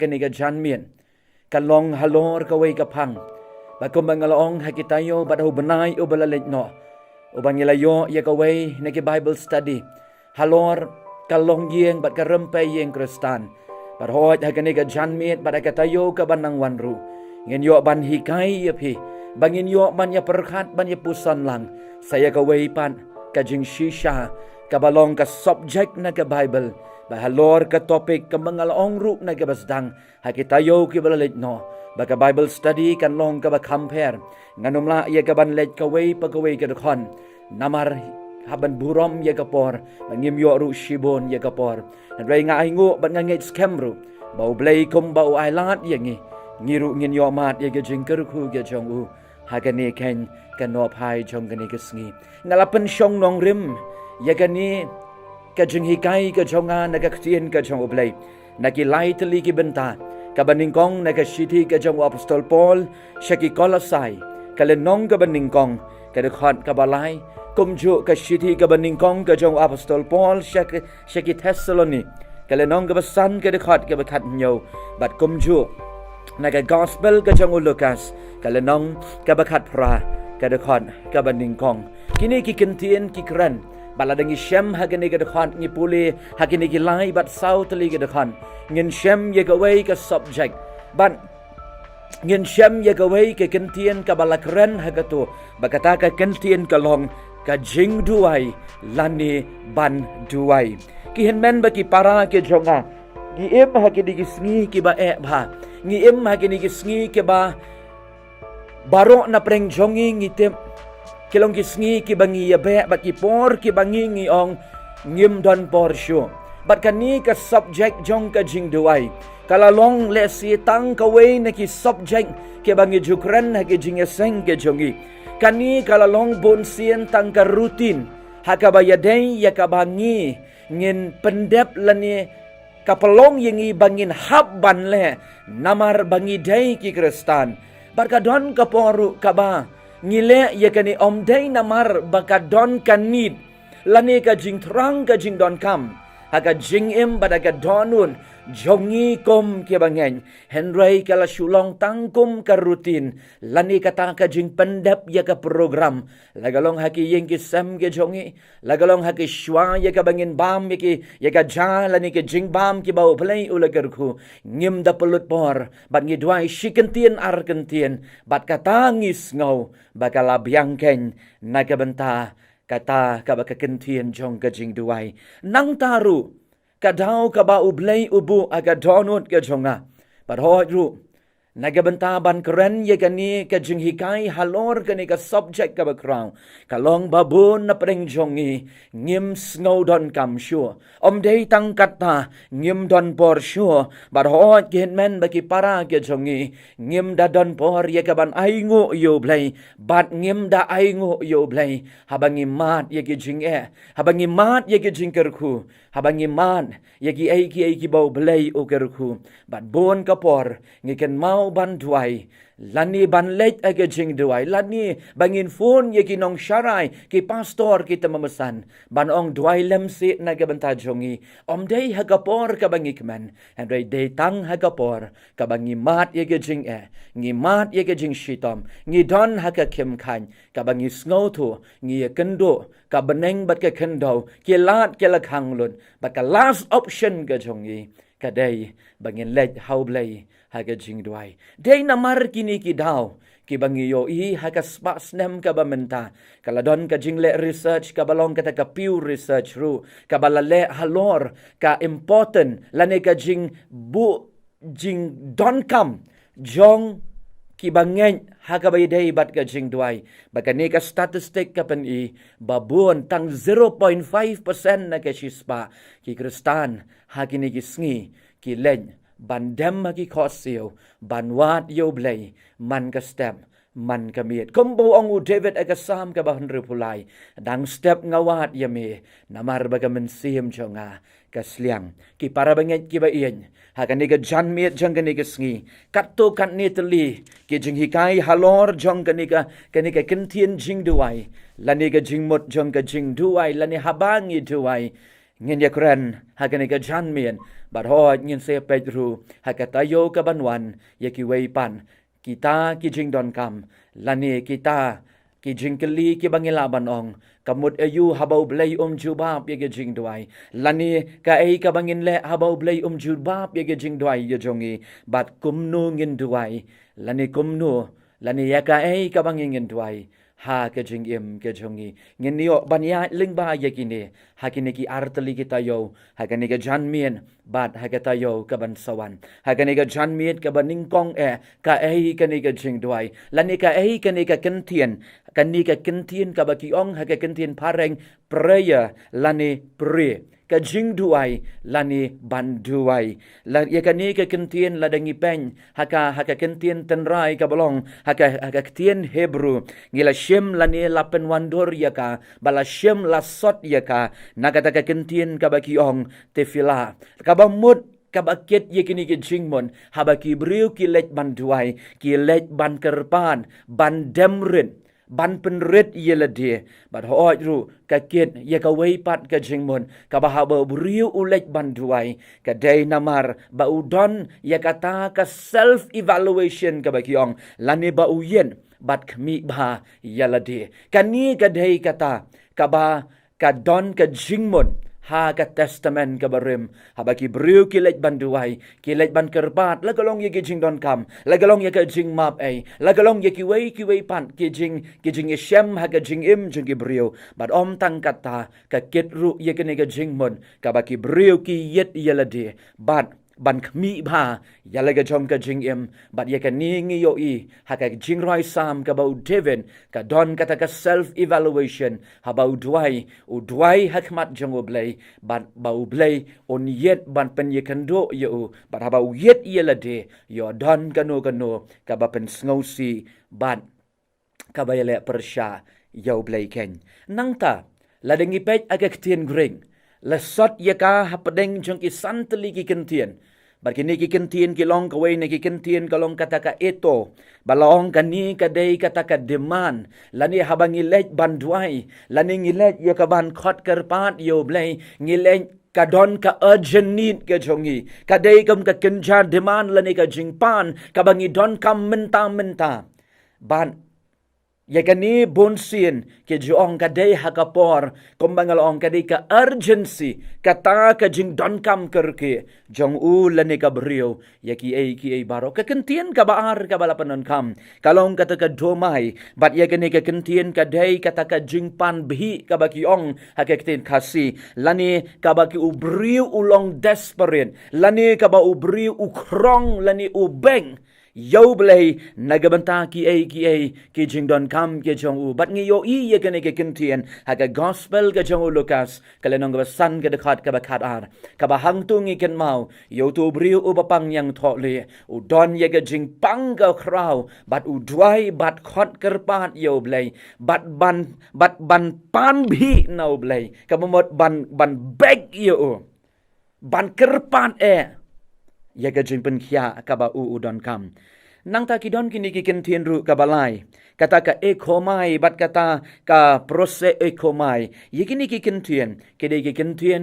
kaniga janmien kalong halor kaway kapang bakum bangalaong hakitayo badaw benay o balalit no ubang ilayo ya kaway nagi Bible study halor kalong yeng bat karempay yeng Kristan barhoy hakaniga janmien bat hakitayo kabanang wanru ngin yo ban hikay yapi bangin yo man ya perkat ban ya pusan lang saya kaway pan kajing shisha kabalong ka subject na ka Bible bahalor ka topic ka mangalaong ru na kabasdang hakitayo kibalalit no baka Bible study kan long ka ba compare nganumla ya ka banlet kaway pagkaway ka dokon namar haban burom ya kapor mangim yo ru shibon ya kapor nadray nga aingo ban nga ngit scamru bau blay kum bau ailat yangi ngiru ngin yo mat ya ka jingker ku ga jong u hagani ken kanop hai jong gani kasngi ngalapan syong nong rim ya gani ka jing hikay ka jonga nagaktien ka jong ublay nakilay tali ki benta kabaningkong nagashiti ka jong apostol Paul syaki Kolosai kalenong kabaningkong kadakhat kabalay kumju ka shiti kabaningkong ka jong apostol Paul syaki Thessaloni kalenong kabasan kadakhat kabakat nyo bat kumju naga gospel ka jong Lucas kalenong kabakat pra kadakhat kabaningkong kini kikentien kikran baladang isyem hagani kadakhan ni puli hagani gilay bat saw tali kadakhan ngin syem ye gaway ka subject ban ngin syem ye gaway ka kentien ka balakren hagato bakata ka kentien kalong ka jing duay lani ban duay kihen men baki para ke jonga giim hagani gisngi ki ba e ba ngiim hagani gisngi ki ba baro na preng jongi ngitim kilong kisngi ki bangi yabe bat ki por ki bangi ngi ong ngim don por syo bat kani ka subject jong ka jing duai kalalong le si tang kaway na ki subject ki bangi jukran ha ki jing eseng ke jongi kani kalalong bon sien tang ka rutin ha ka bayadai ya ka bangi ngin pendep lani kapelong yengi bangin habban le namar bangi dai ki Kristan bat ka don ka poru ka ba ngile ya kani omday namar baka don kanid lani ka jing trang ka jing don kam haka jing im badaga donun jongi kom ke bangen henry kala shulong tangkum ka rutin lani kata ka jing pendap ya ka program lagalong haki yeng ki sem ke jongi lagalong haki shwa ya ka bangin bam ya ka ja lani ke jing bam ki bau play ulagarku ngim da pelut por bat ngi duai shikentien arkentien bat kata ngis ngau bakala biangken nagabenta kata kabaka kentien jong ka jing duai nang taru kadaw kaba ublay ubu aga donut ka jonga parhoy ru nagabentaban keren ye gani ka jing hikay halor kani ka subject ka background kalong babun na preng jongi ngim snow don kam sure day tang kata ngim don por sure parhoy gen men baki para ka jongi ngim da don por ye kaban aingo yo blay bat ngim da aingo yo blay habangi mat ye ki jing habangi mat ye ki jing kerku habangi mat ye ki ai ki bau blay o kerku bat bon kapor ngiken mau ban duai lani ban late aga jing duai lani bangin phone ye kinong sharai ki pastor kita memesan ban ong duai lemsi nagabenta jongi day hagapor ka bangi kman and day tang hagapor ka bangi mat ye jing ngi mat ye jing shitom ngi don haga kim kan ka bangi snow tu ngi kendo ka beneng bat ka kendo ki lat ke la khanglun bat ka last option ka jongi kadai bangin let how blay haga jing duai day namar kini ki daw ki bangi yo i haga spa snem ka bamenta kaladon ka jing le research ka balong kata ka Pew Research ru ka balale halor ka important lane ka jing bu jing don kam jong ki bangen haga bayday bat ka jing duai bakani ka statistic ka pen i babun tang 0.5% na ka shispa ki Kristan hakini ki sngi ki len bandem magi kosio banwat yo blay man ka step man ka miet kumbo ang David agasam ka bahan repulay dang step ngawat yame namar baga mensim jonga kasliang ki para banget ki baien hakani ka jan miet jang kani ka sngi katto kan ni teli ki jing hikay halor jong kani ka kentien jing duai lani ka jing mot jong ka jing duai lani habangi duai ngin yakren hagan ka janmien but ho ngin se Pedro hakatayo ka banwan yakiway pan kita kijing don kam lani kita kijing keli ki bangilaban ong kamut ayu habaw blay jubab ya kijing duay lani ka ay ka banginle habaw blay jubab ya kijing duay ya jongi but kumnu ngin duay lani kumnu lani ya ka ay ka bangingin duay ha ka jing im ka jongi ngin niyo banya lingba yakini hakini ki artali kitayo hakani ka janmien bat hakatayo ka bansawan hakani ka janmien ka baningkong ka kani ka jing duay lani ka kani ka kentien ka bakiong hakakentien pareng prayer lani pray ka jing duay lani banduay la yakani ka kentien ladangi pen haka kentien tenrai ka bolong haka kentien Hebrew ngila shem lani lapen wandur yaka bala shem la sot yaka nakata ka kentien ka bakiong tefila ka bamut kabakit yakini ki jingmon habaki briu ki lech banduay ki lech ban kerpan ban demrin ban penrit yelade bat hooj ru ka kit ye ka wei pat ka jingmon ka bahaba briu ulech banduai ka day namar ba udon ye kata ka self evaluation ka bakiong lani ba uyen bat kmi ba yelade kani ka day kata ka ba ka don ka jingmon ha ka testament ka barim habaki briu kilet banduai kilet ban kerbat lagalong ye kijing don kam lagalong ye ka jing map ai lagalong ye kiwei pan kijing ye shem ha ka jing im jing ki briu but om tang kata ka kit ru ye ka ne ka jing mon ka baki briu ki yet yelade but ban khmi ba yalaga jong ka jing im but ye ka ningi yo I ha ka jing roi sam ka bau Devin ka don kata ka self evaluation ha bau duai hakmat jong oblay but bau blay on yet ban pen ye kando yo but ha bau yet yelade yo don kano ka ba pen sngosi but ka ba yele persha yo blay ken nangta ladangi pet agak tien gring la sot ye ka hapadeng jong ki santali ki kentien Barkini ki kentien ki long kaway na ki kentien kalong kataka ito. Balong kani kaday kataka demand. Lani habang ngilet banduay. Lani ngilet yakaban kot kerpat yo blay. Ngilet kadon ka urgent need ka jongi. Kaday kam ka kenjar demand lani ka jingpan. Kabangi don kam menta. Ban yakani bonsin ke joong kaday hakapor kumbangalong kaday ka urgency kata ka jing don kam kerke jong ulan ni kabriyo yaki ay baro ka kentien ka baar ka balapanon kam kalong kata ka domay bat yakani ka kentien kaday kata ka jing pan bhi ka bakiong hakaktin kasi lani ka baki ubriyo ulong desperate lani ka ba ubriyo ukrong lani ubeng Yo blay nagabanta ki jing don kam ki jong u bat ngi yo I ye kene ke kentien haga gospel ka jong u Lucas kalenong ba san ka dekat ka bakat ar ka ba hangtung I ken mau yo tu briu u bapang yang thole u don ye ka jing pang ka kraw bat u dwai bat khot kerpat yo blay bat ban pan bhi no blay ka momot ban beg yo ban kerpat yaga jing pen khia ka ba u don kam nang ta ki don kini ki kentien ru ka balai kata ka ekomai bat kata ka prose ekomai yikini ki kentien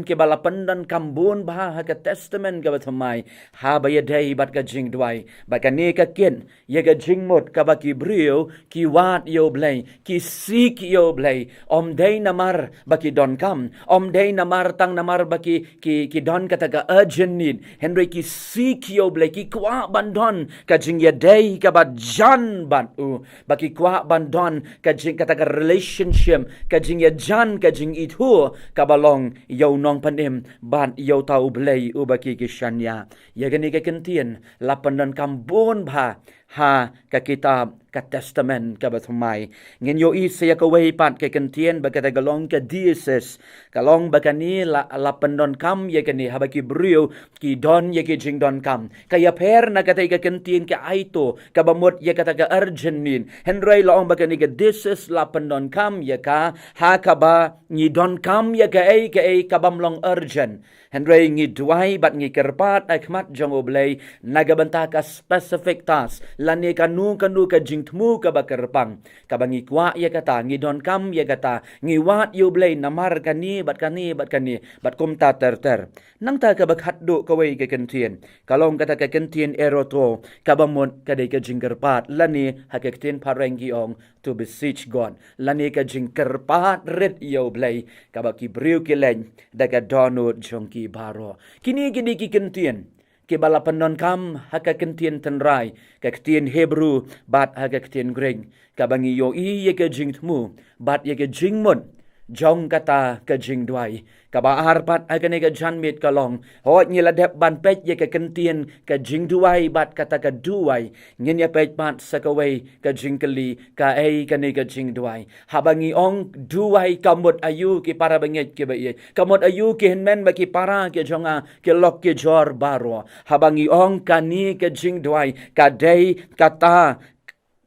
ke balapan dan kambun bah ka testament ka batmai ha ba yadai bat ka jing dwai ba ka ne ka ken yaga jing mot ka ba ki brio ki wat yo blai ki sik yo blai om dei namar ba ki don kam om dei namar tang namar ba ki don kata ka urgent need henry ki sik yo blai ki kwa bandon ka jing yadai ka ba jan ban u ba ki kwa bandon ka jing kata ka relationship ka jing ya jan ka jing itu ka balong yo nong panim ban yo tau blai u ba ki shanya ya gani ka kentien lapan dan kambon ba ha ka kitab ka testament ka bathumai ngin yo I saya ka way pat ka kentien ba ka galong ka diocese kalong ba kani la pandon kam ye kani habaki brio ki don ye ki jing don kam kaya per na ka ka kentien ka aito ka bamot ye ka taga urgent nin henry laong ba kani ka diocese la pandon kam ye ka ha ka ba ni don kam ye ka ay ka bamlong urgent Henry ngi duai bat ngi kerpat akmat jong oblay nagabanta ka specific task lani kanu ka jingtmu ka bakerpang kabangi kwa ya kata ngi don kam ya kata ngi wat yu blay namar kani bat kumta ter nang ta ka bakhat do kawai ka kentien kalong kata ka kentien eroto kabamon kadai ka jingkerpat lani hakektin parengi ong to beseech God lani ka jingkerpat red yu blay kabaki briu kileng daga donut jong baro kini ki kentien ke bala penon kam haka kentien tenrai ka kentien Hebrew bat haka kentien Grek ka bangi yo i ye ka jingtmu bat ye ka jingmon jong kata ka jingdwai ka ba harpat haka ne ka janmit kalong hot ni ladep ban pet ye ka kentien ka jingdwai bat kata ka duai ngin ya pet pat sakawai ka jingkeli ka ka ne ka jingdwai habangi ong duai kamot ayu ki para banget ke ba ye kamot ayu ki henmen ba ki para ke jonga ke lok ke jor baro habangi ong kani ka jingdwai ka dei kata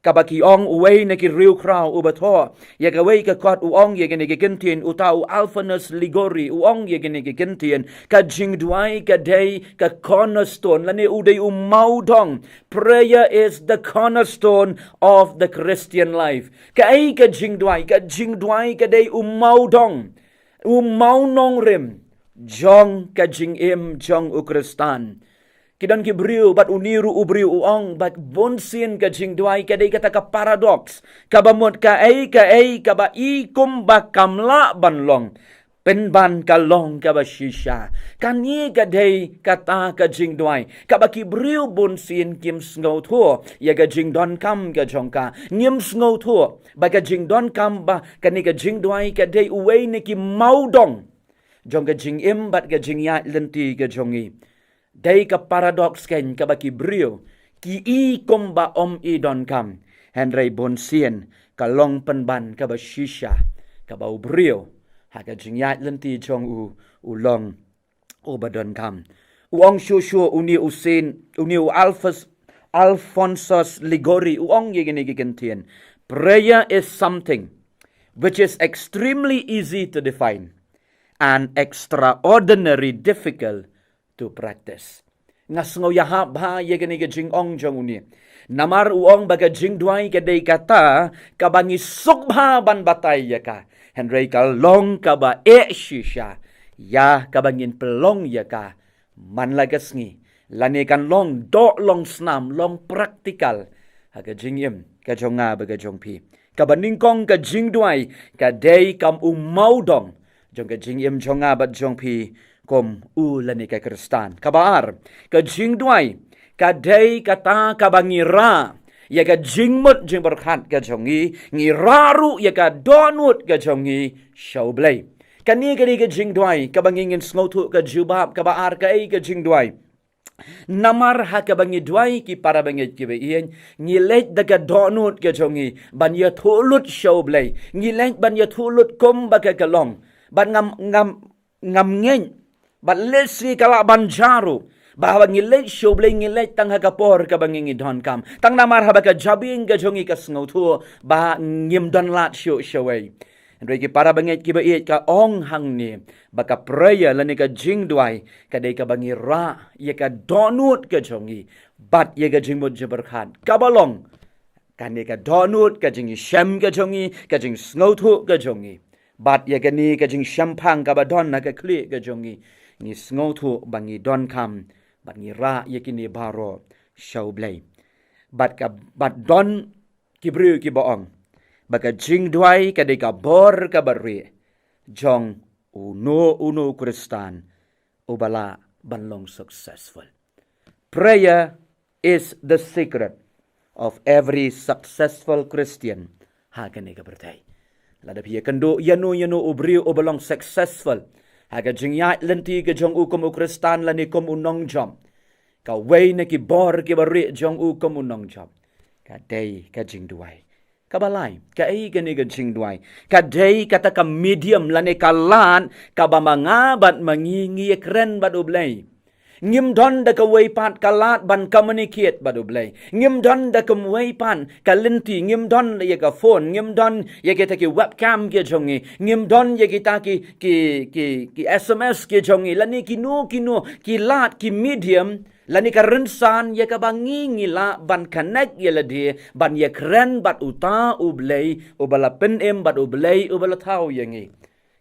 kabaki ong uway na ki riu kraw ubato ya gaway ka kot uong ya gani kentien utau alphanus ligori uong ya gani kentien ka jingdwai ka day ka cornerstone lani uday umaudong. Prayer is the cornerstone of the Christian life. Ka jingdwai ka day umaudong umaunong rim jong ka jingim jong ukristan kidan kibriu bat uniru ubriu uong bat bonsin ka jingdwai kadai kata ka paradox kabamot ka ba ikum ba kamla banlong penban kalong ka ba shisha kani kadai kata ka jingdwai ka ba kibriu bonsin kim sngo tho ya ka jingdon kam ka jongka ngim sngo tho ba ka jingdon kam ba kani ka jingdwai kadai uwei ne ki maudong jong ka jingim bat ka jingya lenti ka jongi Day ka paradox ken ka baki brio ki i komba om i don kam Henry Bonsien ka long penban ka ba shisha ka ba brio ha ka jingyat lenti chong u long u ba don kam uong shushu uni usin uni u Alphonsus Ligori uong yegini gigentien. Prayer is something which is extremely easy to define and extraordinary difficult to practice. Ngasngo yahab ha yegani ka jing ong jong uni. Namar uong baga jing duai ka day kata kabangi sukbha ban batay yaka. Henry ka long ka ba shisha. Ya kabangin pelong yaka. Manlagas ngi. Lani kan long do long snam long praktikal. Haga jing im ka jong nga baga jong pi. Kabaning kong ka jing duai ka day kam umaudong. Jong ka jing im jong nga bat jong pi. Kom ulani ka Kristan. Kabar, ka jingdwai, ka day kata kabangira, ya ka jingmut jing berkat ka jongi, ngiraru ya ka donut ka jongi, shawblay. Kani ka di ka jingdwai, kabangingin sngotu ka jubab, kabaar ka ay ka jingdwai. Namar ha kabangi dwai ki para bangit ki iyan, ngilet da ka donut ka jongi, banya tulut shawblay, ngilet banya tulut kum baka kalong, ban ngam ngeng, but lesi kala banjaru bahwa ngilet shoblay ngilet tang hagapor ka bangingi don kam tang namar habaka jabing ka jongi ka sngotu ba ngim don lat shaway Regi para bangit ki ba ka ong hang ni baka prayer lani ka jingdwai kadai ka bangi ra ye ka donut ka jongi bat ye ka jingmut jabarkhan kabalong kani ka donut ka jingi shem ka jongi ka jing sngotu ka jongi bat ye ka ni ka jing shampang ka ba don na ka kli ka jongi ni sngotu bangi don kam bangi ra yakini baro shawblay bat don kibru ki boong baka jingdwai kadai ka bor ka barri jong uno Kristan ubala banlong successful. Prayer is the secret of every successful Christian. Hagani ka bertay lada piye kando yanu ubri ubalong successful haga jingyat lenti ke jong ukum Kristan lani kum unong jom. Ka way na ki bor ki bari jong ukum unong jom. Ka day ka jingduay. Ka balay. Ka ay gani ka jingduay. Ka day kata ka medium lani ka lan ka ba mangabat mangingi kren bad ublay. Ngim don da ka way pat kalat ban communicate badu blay. Ngim don da ka way pan kalinti. Ngim don ya ka phone. Ngim don ya kita ki webcam ke jongi. Ngim don ya kita ki SMS ke jongi. Lani kinu ki lat ki medium. Lani ka rensan ya ka bangi ngila ban connect ya ladi ban ya keren bat uta ublay ubala penem bat ublay ubala tau yangi.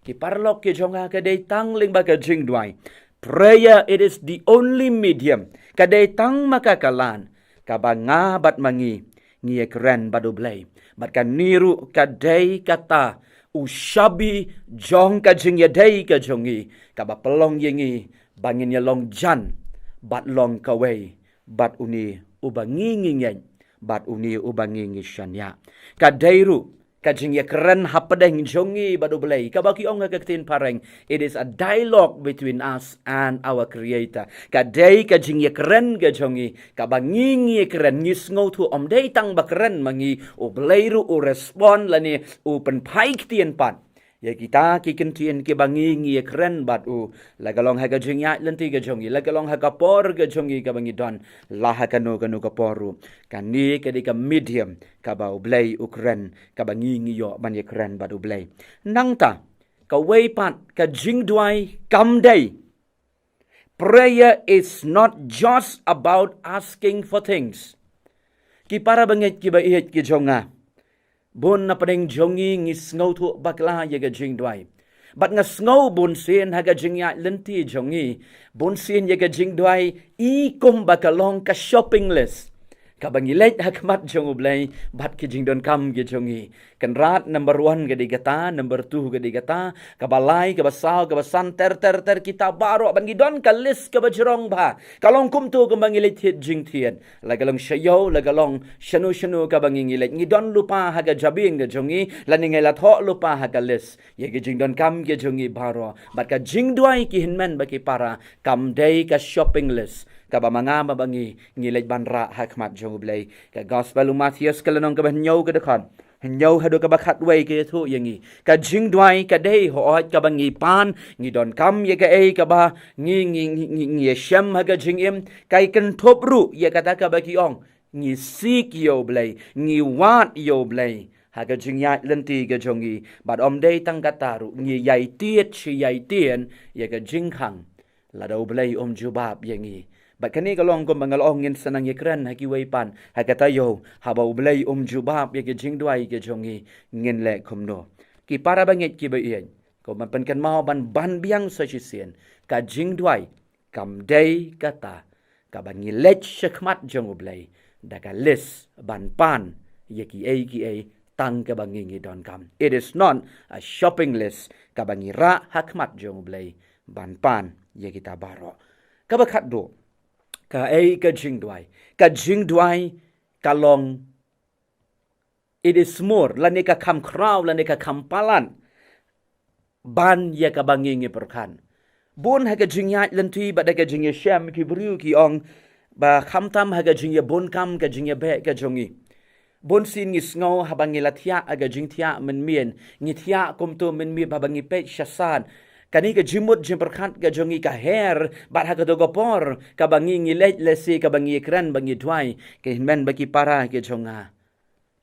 Ki parlok ke jonga ka day tang ling ba ka jing duai. Prayer, it is the only medium. Kadai tang makakalan. Kabanga bat mangi. Ngiye keren badublay. Bat kan niru kadai kata. Ushabi jong kajing yadai kajongi. Kaba pelong yengi. Bangin ya long jan. Bat long kaway. Bat uni ubangi ngingen. Bat uni ubangi ngisanya. Kadai ru. Kajing ya keren hapadeng jongi badublay. Kabaki ong hagaktin pareng. It is a dialogue between us and our Creator. Kadai kajing ya keren kajongi. Kabangi ya keren ngisngo tu day tang bakeren mangi. Ublay ru respond lani penpaik tien pan. Ya kita kikentien ke bangi ya keren bat lagalong hagajing ya lenti kajongi. Lagalong hagapor kajongi kabangi don. Laha kanu kaporu. Kani kadika medium kaba ublay ukren kabangi yo ban ya keren bat ublay. Nangta kaway pat kajing duai kamday. Prayer is not just about asking for things. Ki para bangit ki bait ki jonga. Bun na padeng jongi ngis ngau tu bakla ya kajing duai. Bat ngas ngau bun sin haga jing ya lenti jongi. Bun sin ya kajing duai I kum bakalong ka shopping list. Kabangilet hakmat jong ublay bat kijing don kam ge jongi. Kenrat number 1 gadi gata, number 2 gadi gata, kabalai kabasau kabasan ter kita baro bangi don ka list kabajrong ba. Kalong kum tu kabangilet hit jing tien. Lagalong shayo lagalong shanu kabangilet ngidon lupa haga jabing ge jongi, laningai latho lupa haga list. Ye kijing don kam ge jongi baro. Bat ka jing duai ki hinmen baki para kam day ka shopping list. Kaba mga mabangi ngilay banra hakmat jongublay ka gospel Matthews kalanong kabanyaw kadakon hanyaw hado kabakat way kaya tu yangi ka jingdway ka day hoot kabangi pan ngidon kam ya ka ay kaba ngi shem haga jingim kay kantop ru ya kata kabakiong ngi sik yo blay ngi wat yo blay haga jingyat lenti ka jongi bad day tang kataru ngi yay tiet si yay tien ya ka jingkhang ladaw blay jubab yangi. Bat kani kalong ko mangalong ngin sanang yekran hakiway pan hakatayo habaw blay jubab ya jing duay ke jongi ngin le kumno. Ki para bangit ki bayan ko mapankan mau ban biang sa sisien ka jing duay kam day kata ka bangilet syakmat jong blay da ka lis ban pan ya ki ay tang ka bangingi don kam. It is not a shopping list ka bangira hakmat jong blay ban pan ya kita baro. Kabakat do ka ay ka jing duay kalong it is more lani ka kam kraw lani ka kampalan ban ya ka bangingi perkan bun ha ka jing ya lenti ba da ka jing ya sham ki bru ki ong ba khamtam ha ka jing ya bun kam ka jing ya be ka jongi bun sin ngis ngau ha bangi lathia aga jing thia men mien ngi thia kum tu men mi ba bangi pe shasan kani ka jimut jimperkat ka jongi ka her bat ha ka dogopor ka bangi ngilet lesi ka bangi ekran bangi duai ke hinmen baki para ke jonga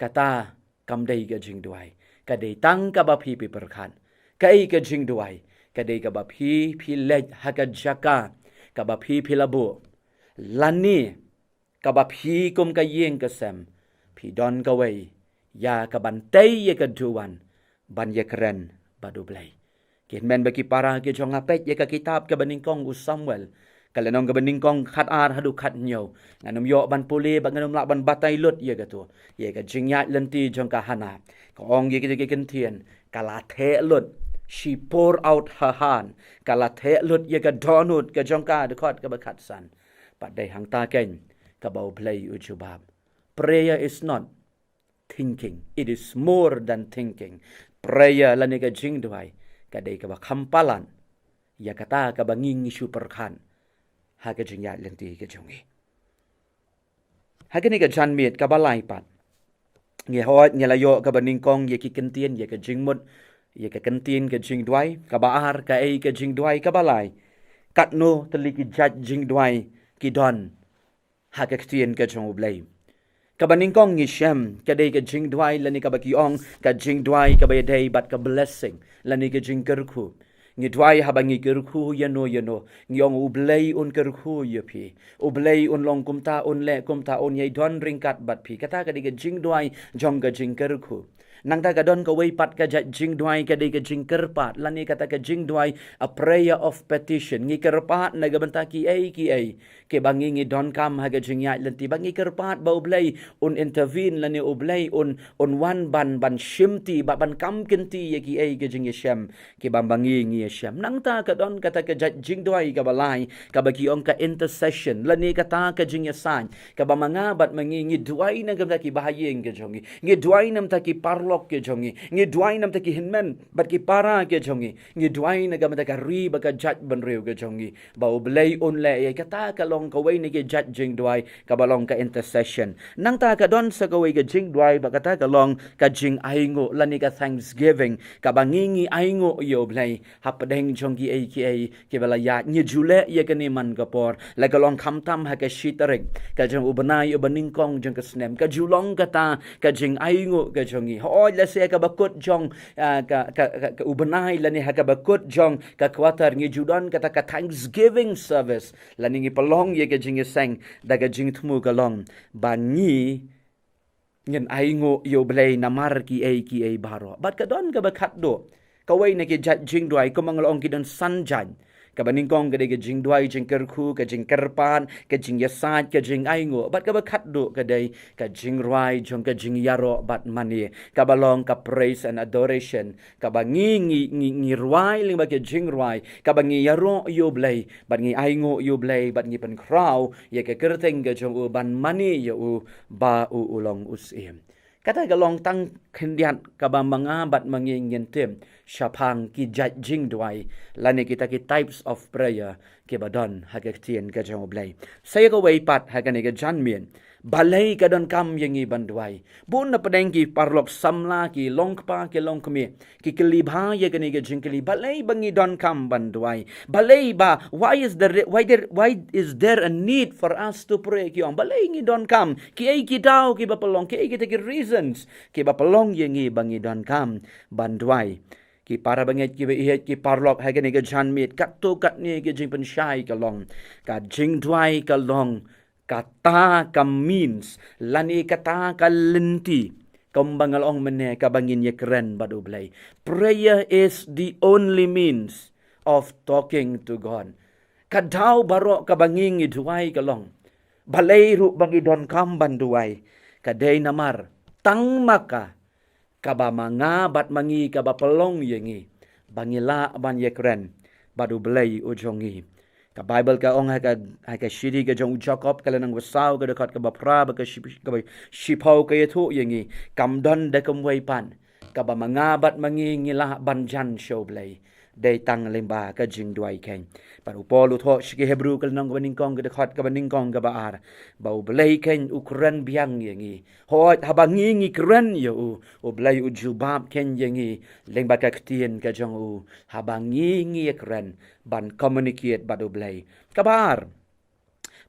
kata kamdai ka jing duai ka dei tang ka ba phi pi perkan ka ei ka jing duai ka dei ka ba phi let ha ka jaka ka ba phi labu lani ka ba phi kum ka yeng ka sem phi don ka wei ya ka ban tei ye ka duan ban ye kren badu blai Kinmen bagi para ke jong apet ye ka kitab ka baningkong Samuel kalenong ka baningkong khat ar hadu khat nyo nganum yo ban puli ba nganum lak ban batay lut ye ka tu ye ka jingya lenti jong ka hana ka ong ye ke kentien kala the lut she pour out her hand kala the lut ye ka donut ka jong ka de khot ka ba khat san pat dai hang ta ken ka bau play ujubab. Prayer is not thinking, it is more than thinking. Prayer lani ka jing duai kadai ka ba kampalan ya kata ka banging isu perkan ha ka jing ya lenti ka jongi ha ka ni ka jan miet ka balai pat nge hot nge layo ka baning kong ye ki kentien ye ka jing mut ye ka kentien ka jing duai ka ba ar ka ei ka jing duai ka balai kat no tali ki judge jing duai ki don ha ka tien ka jong ublay kabaning kong ngi shem kadai ka jing duai lani ka bakiong ka jing duai ka bayday bat ka blessing lani ka jing kerku ngi duai habang ngi kerku yano ngiong ublay un kerku yapi ublay un long kumta un le kumta un yai don ringkat bat pi kata ka ka jing duai jong ka jing kerku nang ta ka don ka way pat ka jing duai ka ka jing kerpat lani kata ka jing duai a prayer of petition ngi kerpat nagabanta ki ay ke bangi ngi don kam ha ka jing ya lanti bangi kerpat ba ublay un intervene lani ublay un one ban shimti ban kam kinti ye ki ay ka jing yeshem ke bangi ngi yeshem nang ta ka don kata ka jing duai ka balai ka bagi ong ka intercession lani kata ka jing yasan ka ba mga bat mangi ngi duai na gamta ki bahayeng ka jongi ngi duai nam ta ki parlok ke jongi ngi duai nam ta ki hinmen bat ki para ke jongi ngi duai na gamta ka ri ba ka judge ban reu ke jongi ba ublay un le ye kata ka long ka way ni ke judge jing duai ka balong ka intercession nang ta ka don sa ka way ka jing duai ba kata ka long ka jing aingo lani ka thanksgiving ka bangingi aingo yo ublay hapadeng jongi ay ke bala ya ngi jule ye ka ni man ka por la ka long kham tam ha ka shitering ka jong ubanay ubaning kong jong ka snem ka julong kata ka jing aingo ka jongi hoy la se ka bakut jong ka ubanay lani ha ka bakut jong ka kwatar ngi judon kata ka thanksgiving service lani ngi palong ye ka jing sang daga jing thmu ka long bangi ngen aingo yo blay namar ki ay baro bat ka don ka bakat do kaway na ki jing duai ko mangalong ki don sanjan kabaning kong ka jing duai jing kerku ka jing kerpan ka jing yasat ka jing aingo bat ka bakat do kaday ka jing ruai jong ka jing yaro bat mani ka balong ka praise and adoration ka bangi ngi ruai ling ba ka jing ruai ka bangi yaro yo blay bat ngi aingo yo blay bat ngi pen kraw ye ka kerteng ka jong u ban mani yo ba ulong usim kata galong tang kendian kabamanga bat mangingin tim syapang ki jing duai lani kita ki types of prayer ke badon hagaktian ka jang oblay saya ko way pat hagani ka janmien balay ka don kam yangi banduai bun na padeng ki parlok samla ki longpa ki longkmi ki kilibha ye kani ka jing kili balay bangi don kam banduai balay ba why is there a need for us to pray ki ong balay ngi don kam ki ay ki daw ki bapalong ki ay kita ki reasons ki bapalong yangi bangi don kam banduai ki para banget ki ihet ki parlok hagani ka janmit katto katni ki jing pensyai ka long ka jing duai ka long kata ka means lani kata ka lenti kambangalong mene kabangin ye keren badublay prayer is the only means of talking to God kadaw baro kabanging iduay kalong balay ru bangi don kam banduay kaday namar tang maka kabamanga bat mangi kabapalong yengi bangila ban ye keren badublay ujongi ka Bible ka ong ka shiri ka jong Jacob kala nang wasaw ka dekat ka bapra ka shipaw ka yeto yengi kamdon de kumway pan ka ba mangabat mangingila banjan showblay day tang limba ka jing duai ken paru polo tho shiki Hebrew kala nang baning kong ka dekat ka baning kong ka baar bau blay ken ukran biang yengi hot habangi ngi kren yo u blay u jubab ken yengi limba ka ktien ka jong u habangi ngi kren ban communicate badu blay kabar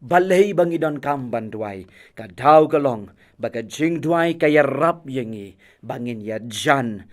balay bangidon kam banduai ka daw kalong baga jing duai kaya rap yengi bangin ya jan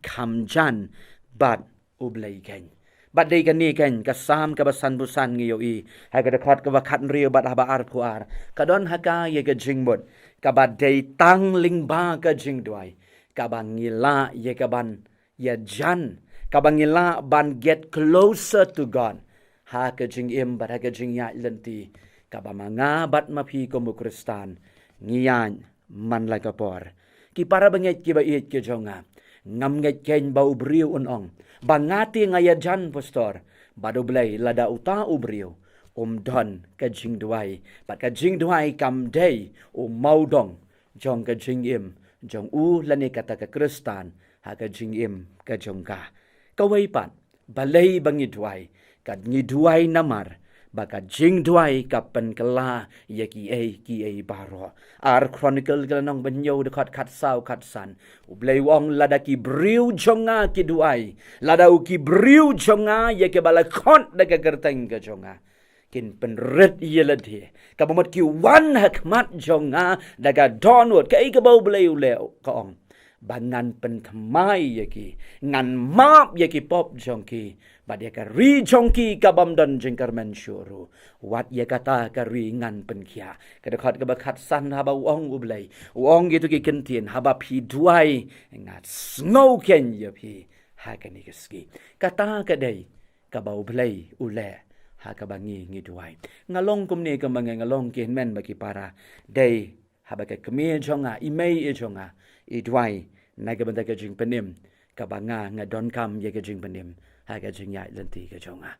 kam jan bat ublay ken bat day kani ken kasam ka basan busan ngiyo i ha ka dakot ka bakat riyo bat haba ar puar kadon haka ye ka jing bot ka bat day tang lingba ka jing duai ka bangila ye ka ban ya jan kabangila ban get closer to God ha ka jing im bat ha ka jing ya lenti kabamanga bat mapi ko mo Kristan ngiyan man la ka por ki para banget ki ba it ki jonga ngam nget ken ba ubriu unong bangati ngaya jan pastor badoblay lada uta ubriu don ka jing duai bat ka jing duai kam day maudong jong ka jing im jong u lani kata ka Kristan ha ka jing im ka jong ka kaway pan balay bangi duay kad ngi duay namar baka jing duai kapan kala ya ki ai baro ar chronicle kalanong banyo dekat kat sau kat san ublei wong lada ki briu jonga ki duai lada u ki briu jonga ya ke bala khont daga gerteng ke jonga kin penret yelade kabamot ki wan hakmat jonga daga donward kai ka bau blei ule kaong bangan pentamai yaki ngan map yaki pop jongki badia ka ri jongki kabam dan jengkar mensyuru wat ye kata ka ri ngan penkia kadakhat ka bakhat san haba wong ublei wong gitu ki kentien haba pi duai ngat snow ken yapi hakani keski kata kadai ka bau blei ule hakabangi ngiduai ngalong kumni ka ngalong ken men baki para dei habaka kemie jonga imei e jonga idwai nagabanta ka jing penim kabanga nga don kam ye ka jing penim ha ka jing ya lenti ka jonga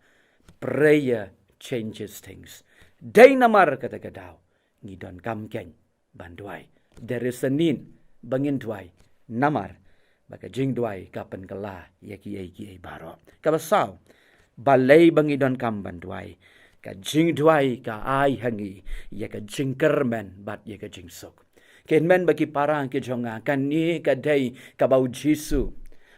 prayer changes things dei namar kata ka daw ngi don kam ken bandwai there is a need bangin dwai namar baka jing dwai kapan kala ye ki ai baro ka basaw balay bangi don kam bandwai ka jing dwai ka ai hangi ye ka jing kermen bat ye ka jing sok ken men bagi parang ke jonga kan ni ka dai ka bau jisu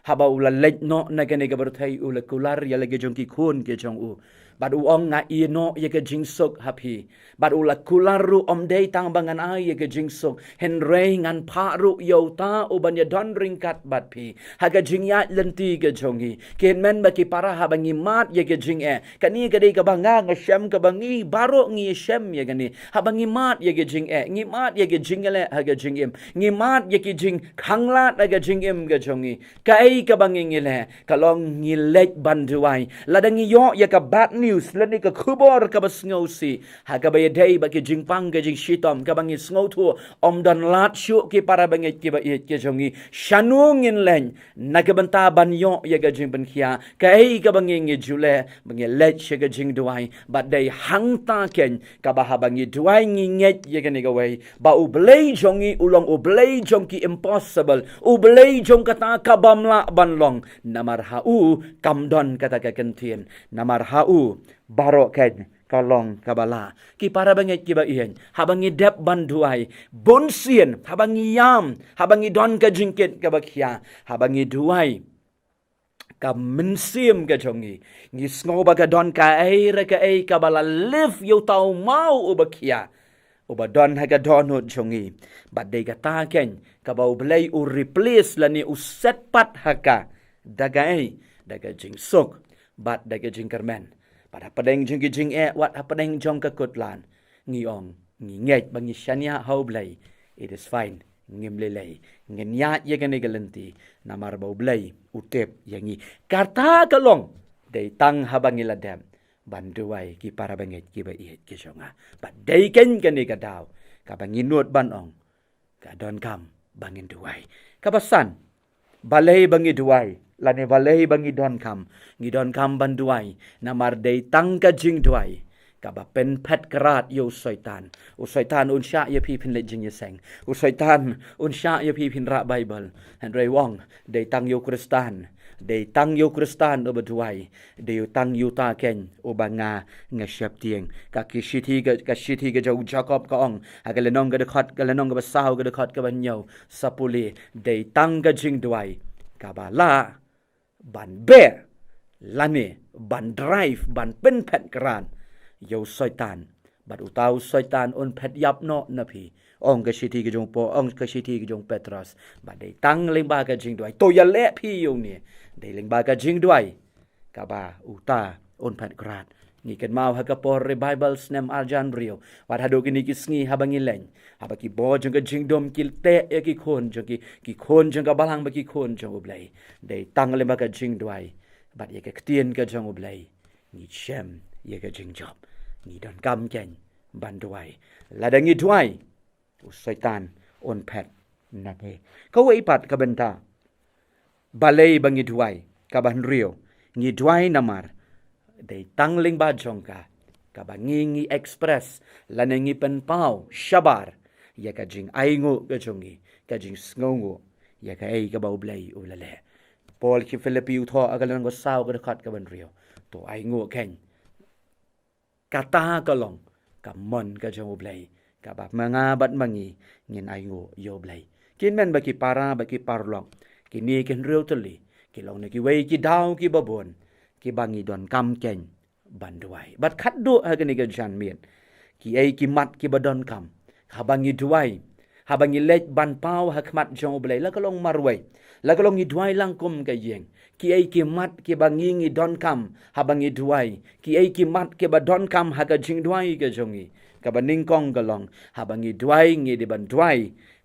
habau la let no na ke ne ka berthai u la kular ya lagi jong ki khun ke jong u bad u ong nga i no ye ka jing sok happy bad u la kular ru om dei tang bangan ai ye ka jing sok hen rei ngan pha ru yo ta u ban ya don ring kat bat pi ha ka jing ya lenti ke jong hi ken men bagi para ha bangi mat ye ka jing e ka ni ka dei ka banga nga shem ka bangi baro ngi shem ye ka ni ha bangi mat ye ka jing e ngi mat ye ka jing le ha ka jing im ngi mat ye ki jing khangla da ka jing im ka jong hi ka ai ka bangi ngi le ka long ngi lek ban duai la da ngi yo ye ka bad news la ni ka khubor ka bas ngau si ha ka bay dei ba ki jing pang ka jing shitom ka bangi ngau thu om dan lat shu ki para bangi ki ba ye ki jong hi shanu ngin len na ka banta ban yo ye ka jing ban khia ka ai ka bangi ngi jule bangi let she ka jing duai ba dei hang ta ken ka ba ha bangi duai ngi nget ye ka ni ka wei ba u blei jong hi ulong u blei jong ki impossible u blei jong kata ka bamla ban long namar ha u kam don kata ka kentien namar ha u baro ken kalong kabala ki para banget ki ba ihen habangi dep banduai bonsien habangi yam habangi don ka jingket ka bakhia habangi duai ka mensim ka jongi ngi sngo ba ka don ka ai ra ka ai ka bala live yo tau mau u bakhia uba don ha ka don ho jongi ba de ka ta ken ka ba u blai u replace la ni u set pat ha ka daga ai daga jing sok bat daga jing kermen pada padeng jing jing wat padeng jong ka kutlan ngiong ngi nget bangi shania how blai it is fine ngim lelei ngenya ye kan galenti namar bau blai utep yangi karta kalong dei tang habangi ladem banduai ki para banget ki ba iet ki jonga ba dei ken kan ka daw ka bangi nuot ban ong ka don kam bangin duai ka basan balai bangi duai lane balai bangi don kam ngidon kam banduai namar dei tangka jing duai kaba pen pet kerat yo syaitan u syaitan un sya ye pi pin le jing ye seng u syaitan un sya ye pi pin ra bible and rei wong dei tang yo kristan dei tang yo kristan o baduai dei tang yo ta ken o banga nga syap tieng ka kishiti ga jau jacob ka ong agale nong ga dekhat ga nong ga basau ga dekhat ka banyo sapuli dei tang ga jing duai kabala ban ber lane ban drive ban pen pet kran yo syaitan bat utau syaitan on pet yap no na pi ong ka shiti ka jong po ong ka shiti ka jong petros bat dei tang leng ba ka jing duai to ya le pi yo ni dei leng ba ka jing duai ka ba uta on pet kran ni ken mau ha ka por bible snem arjan rio wat hado kini kisngi habangi leng habaki bo jong ka jing dom kil te e ki khon jong ki khon jong ka balang ba ki khon jong oblai dei tang leng ba ka jing duai bat ye ka tien ka jong oblai ni chem ye ka jing job ni don kam ken banduai ladangi duai u syaitan on pet na pe ko wei pat ka benta balai bangi duai ka ban rio ni duai namar dei tangling ba jongka ka bangi express lanangi pen pau shabar ya ka jing aingo ka jongi ka jing sngongo ya ka ai ka bau blai ulale Paul ki Philippi utho agalan go saw ka khat ka ban rio to aingo ken kata kalong kamon ka jong ublay kabab mga bat mangi ngin ayo yo blay kin men baki para baki parlong kini ken real tuli kilong ne ki wei ki daw ki babon ki bangi don kam ken banduai bat khat do ha gani ga jan mien ki ai ki mat ki badon kam habangi duai habangi lej ban pau hakmat jong ublay la kalong marwai la kalong i duai lang kum ka yeng ki ai ki mat ki bangi ngi don kam habangi duai ki ai ki mat ki badon kam ha ka jing duai ka jongi ka baning kong galong habangi duai ngi di ban duai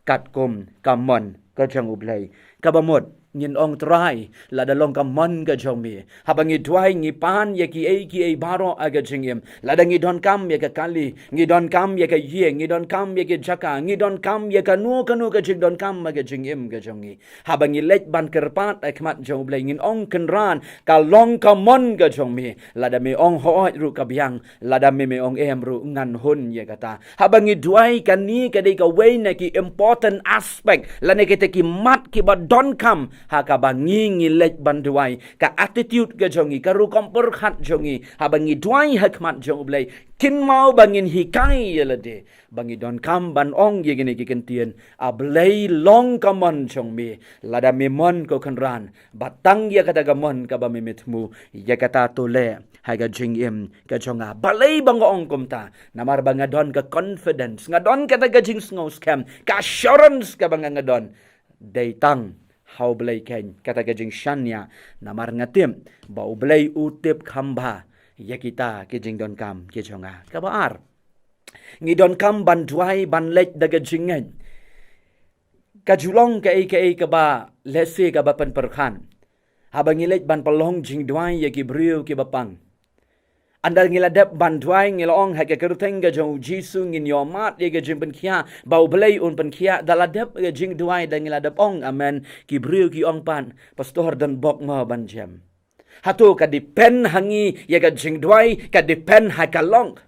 kat kum kamon ka jong ublay ka bamot ngin ong try la dalong kamon ka jong mi habangi duai ngi pan ye ki ai baro aga jingim la dangi don kam ye ka kali ngi don kam ye ka ye ngi don kam ye ka jaka ngi don kam ye ka nu ka jing don kam aga jingim ka jongi habangi lej ban kerpat akmat jong blay ngin ong kenran ka long kamon ka jong mi la da mi ong ho ru ka biang la da mi ong em ru ngan hun ye kata habangi duai kan ni ka dei ka way na ki important aspect la ne ki mat ki ba don kam haka bangi ngilej banduai ka attitude ka jongi ka ru kompor khat jongi ha bangi duai hakmat jong blai kin mau bangin hikai yelade bangi don kam ban ong ye gene ki kentien a blai long kamon jong mi lada mi mon ko kanran batang ye kata gamon ka ba mi mitmu ye kata tole ha ga jing im ka jonga balai bang ong kumta namar banga don ka confidence ngadon kata ga jing ngos scam ka assurance ka banga ngadon daitang how blay ken kata kajing shanya namar ngatim bau blay utip khamba yakita kajing don kam kijonga kabar ngi don kam ban duai ban lej daga jingen kajulong ka ka ba lese ka ba pan perkhan habang ilej ban palong jing duai yaki briu ki bapang andal ngiladap banduai ngilong ha ke kerteng ga jong jisu ngin yomat ye ga jing penkia bau belai un penkia daladap ga jing duai da ngiladap ong amen ki briu ki ong pan pastor dan bok ma ban jam hatu ka depend hangi ye ga jing duai ka depend ha kalong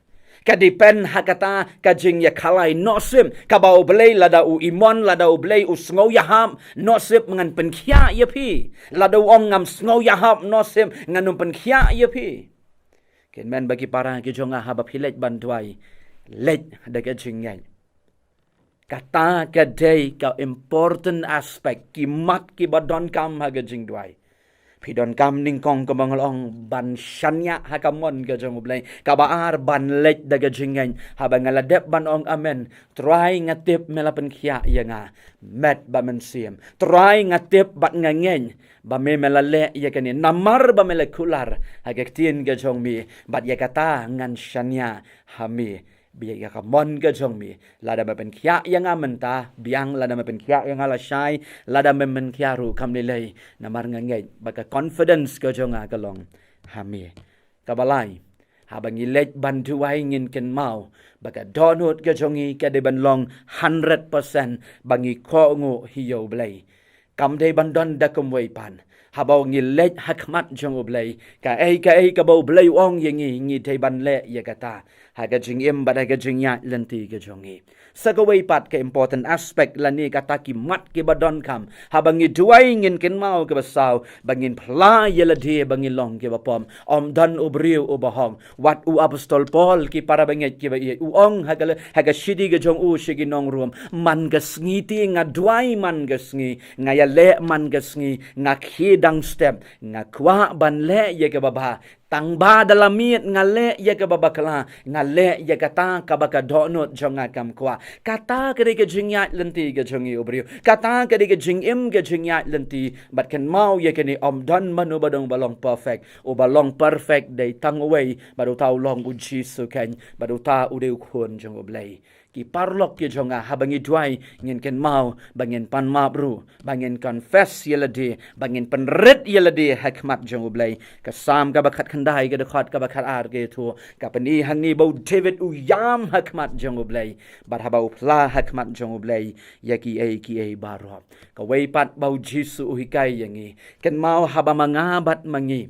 ka depend ha kata ka jing ya khalai nosim ka bau belai lada u imon lada u belai u sngo yaham nosip ngan penkia ye pi lada ong ngam sngo yaham nosim nganum penkia ye pi ken men bagi para ki jonga habap hilet bantuai let daga jingai kata ka day ka important aspect ki mat ki badon kam haga jingduai pidon kam ning kong ka bangalong ban shanya hakamon ka jong ublay ka baar ban let daga jingai habang ngaladep ban ong amen try ngatip melapan khia yanga met ba men sim try ngatip bat ngangen ba me melale ya kani namar ba melekular hagaktin ga jong mi bat ya kata ngan shanya hami biya ka mon ga jong mi lada ba pen khia yang amenta biang lada ma pen khia yang ala shai lada men khia ru kam lelai namar ngangai ba ka confidence ga jong a kalong hami kabalai habang ilej bantuai ngin ken mau baka donut ga jongi ka de ban long 100% bangi ko ngo hiyo blai kam de bandon da kum wei pan habau ngi lej hakmat jong blai ka ka bau blai ong yengi ngi te ban le ya kata ha ga jing im ba da ga jing ya lenti ga jongi sa ka wei pat ka important aspect lani kata ki mat ki badon kam habang ngi duai ngin ken mau ka basau bangin pla yela de bangin long ki bapom om dan ubriu ubahong wat u apostol paul ki para banget ki ba u ong ha ga shidi ga jong u shigi nong rum man ga sngi nga duai man ga sngi nga ya le man ga sngi nga khidang step nga kwa ban le ye ka baba tang ba dalamit ngale ye ka babakala ngale ye kata ka baka donut jonga kam kwa kata ka ke jingya lenti ga jongi obriu kata ka ke jingim ga jingya lenti bat kan mau ye kani om don manu badong balong perfect o balong perfect dei tang away badu tau long uji sukan badu ta udeu khon jong oblai ki parlok ki jonga habangi duai ngin ken mau bangin pan mabru bangin confess yelade bangin penret yelade hakmat jong oblai ka sam ka bakat khandai ka dekat ka bakat ar ge tu ka pani hangi bau david u yam hakmat jong oblai bar habau pla hakmat jong oblai yaki ki baro ka wei pat bau jisu hikai yangi ken mau haba mangabat mangi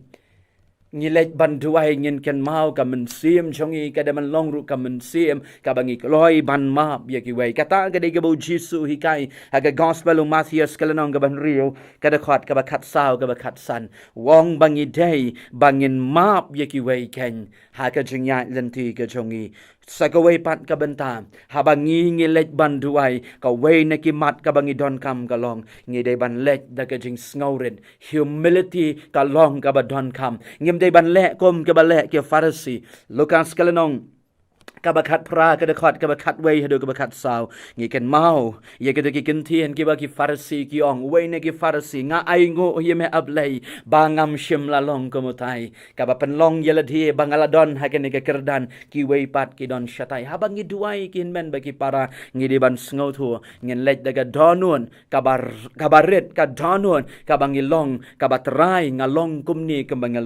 Ngilet banduai ngin kan mau ka mensim chongi ka daman long ru ka mensim ka bangi kloi ban map ye ki wei kata ka de gabo jisu hikai aga gospel o Matthias kalanong ka ban rio ka da khot ka ba khat sao ka ba khat san wong bangi day bangin map ye ki wei ken ha ka jingya lenti ka chongi sa ka wei pat ka banta habangi ngilet banduai ka wei na ki mat ka bangi don kam ka long ngi de ban let da ka jing sngored humility ka long ka ba don kam ngim de ban le kom ke ba le ke Pharisee Lukas kalanong kabakat pra kadakot kabakat way hado kabakat sao ngi ken mau ye kada ki kentien ki ba ki Pharisee ki ong way na ki Pharisee nga ai ngo ye me ablay bangam shim la long komutai kaba penlong ye ladhi bangaladon ha ken ke kerdan ki way pat ki don shatai habang ngi duai kin men ba ki para ngi di ban sngo thu ngin let daga donun kabaret ka donun kabang ilong kabatrai ngalong kumni kambang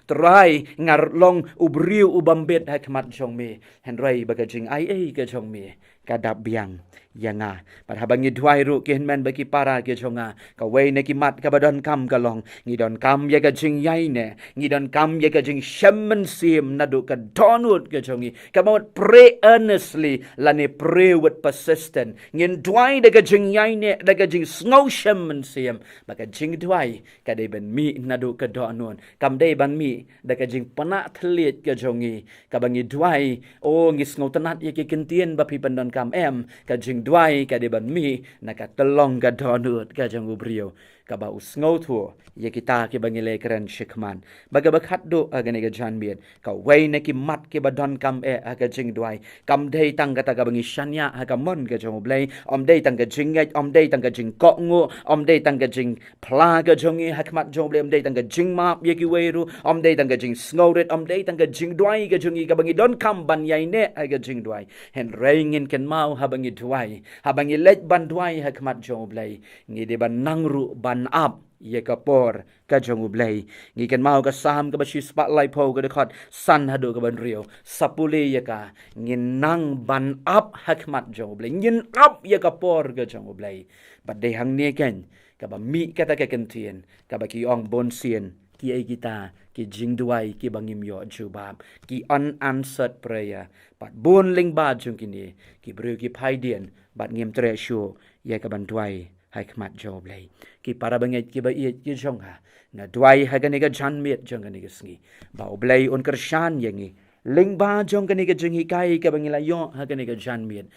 try ngar long ubriu ubambet ha kmat jong me henry bagajing ai ke jong me kadap biang yanga parhabang ngi duai ru ken men bagi para ke jonga ka wei ne ki mat ka badon kam kalong ngi don kam ye ka jing yai ne ngi don kam ye ka jing shaman sim nadu ka donut ke jongi ka mot pray earnestly la ne pray with persistent ngin duai de ka jing yai ne de ka jing snow shaman sim baka jing duai ka de ben mi nadu ka donun kam de ban mi de ka jing pana thliet ke jongi ka bangi duai o ngi snow tanat ye ke kentien ba pi pandon kam em ka jing duai ka de ban mi na ka telong ka donut ka jang ubrio ka ba usngau thu ye kita ki bangile kran shikman baga bakhat do agane ga janbiet ka wei na ki mat ki ba don kam e aga jing duai kam dei tang ka ta ka bangi shanya ha ka mon ka jang ublei om dei tang ka jing ngai om dei tang ka jing ko ngo om dei tang ka jing pla ka jongi ha kmat jong blei om dei tang ka jing map ye ki wei ru om dei tang ka jing snowret om dei tang ka jing duai ka jongi ka bangi don kam ban yai ne aga jing duai hen reingin ken mau ha bangi duai ha bangi let ban duai ha kmat jong blei ngi de ban nangru ban up ye kapor ka jong ublay ngi ken mau ka sam ka bashi spotlight po ka dekhot san hadu ka ban rio sapule ye ka ngin nang ban up hakmat jong ublay ngin up ye kapor ka jong ublay but de hang ne ken ka ba mi ka ta ka kentien ka ba ki ong bon sien ki ai kita ki jing duai ki bangim yo jubab ki unanswered prayer but bon ling ba jong kini ki bru ki phaidien but ngim tre shu ye ka ban duai hai kmat job lei ki para banget ki ba iet ki jong ha na duai ha ga ne ga jan miet jong ga ne ga sngi ba oblei on kershan yengi ling ba jong ga ne ga jing hi kai ka bangila yo ha ga ne ga jan miet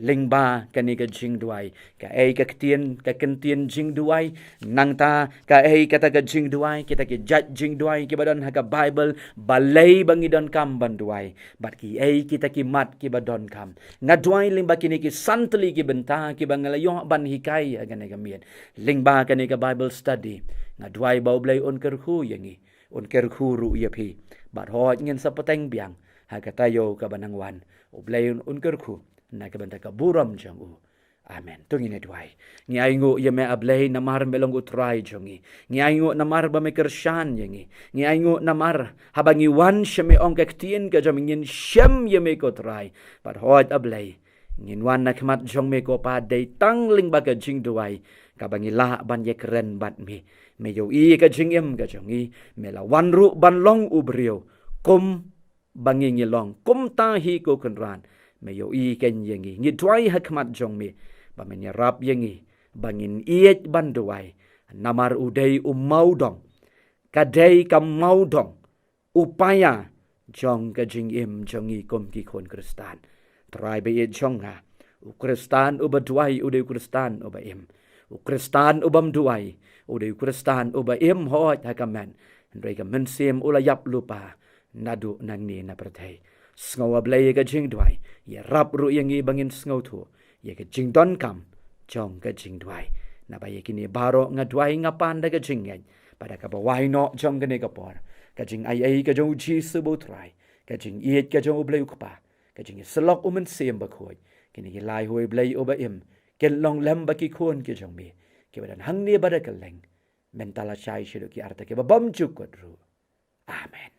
ling ba ka ne ga jing duai ka ei ka ktien ka kentien jing duai nang ta ka ei ka ta ga jing duai kita ki jat jing duai ki badan ha ga bible balei bangi don kam ban duai bat ki ei kita ki mat ki badon kam nga duai ling ba ki ne ki santli ki benta ki bangila yo ban hi kai ha ga ne ga miet ling ba ka ne ga bible study nga duai ba oblei on kerhu yengi on kerhu ru ye phi bat ho ngin sa pateng biang ha ka tayo ka banangwan oblei on kerhu na ka benta ka buram jang u amen tungin duai ngi ai ngo ye me ablei namar melong utrai jongi ngi ai ngo namar ba me kershan yengi ngi ai ngo namar habangi wan sheme ong ka ktien ka jamingin shem ye me ko trai bat ho ablei ngin wan na kmat jong me ko pa dei tang ling ba ka jing duai ka bangi la ban ye kren bat me yo i ka jing em ka jongi me la wan ru ban long ubrio kum bangi ngi long kum ta hi ko kunran me yo i ken yengi ngi duai hakmat jong me ba me rap yengi bangin iet ban duai namar udai umau dong kadai kam mau dong upaya jong ka jing em jongi kum ki kon kristan try be it jong ha u kristan u baduai u de kristan u ba em u kristan u bam duai u de kristan u ba em ho ha kamen ndai ka men sem u la yap lupa nadu nang ni na prathai sngaw ablay ka jing duai ye rap ru yengi bangin sngaw thu ye ka jing don kam jong ka jing duai na ba ye kini baro nga duai nga panda ka jing yan pada ka ba why no jong ka ne ka por ka jing ai ka jong chi su bo trai ka jing iet ka jong ublay ka pa ka jing slok umen sem ba khoi kini ki lai hoi blay oba im ken long lem ba ki khon ki jong mi ki ba dan hang ne ba da ka leng mentala chai shiru ki arta ke ba bam chuk ko ru amen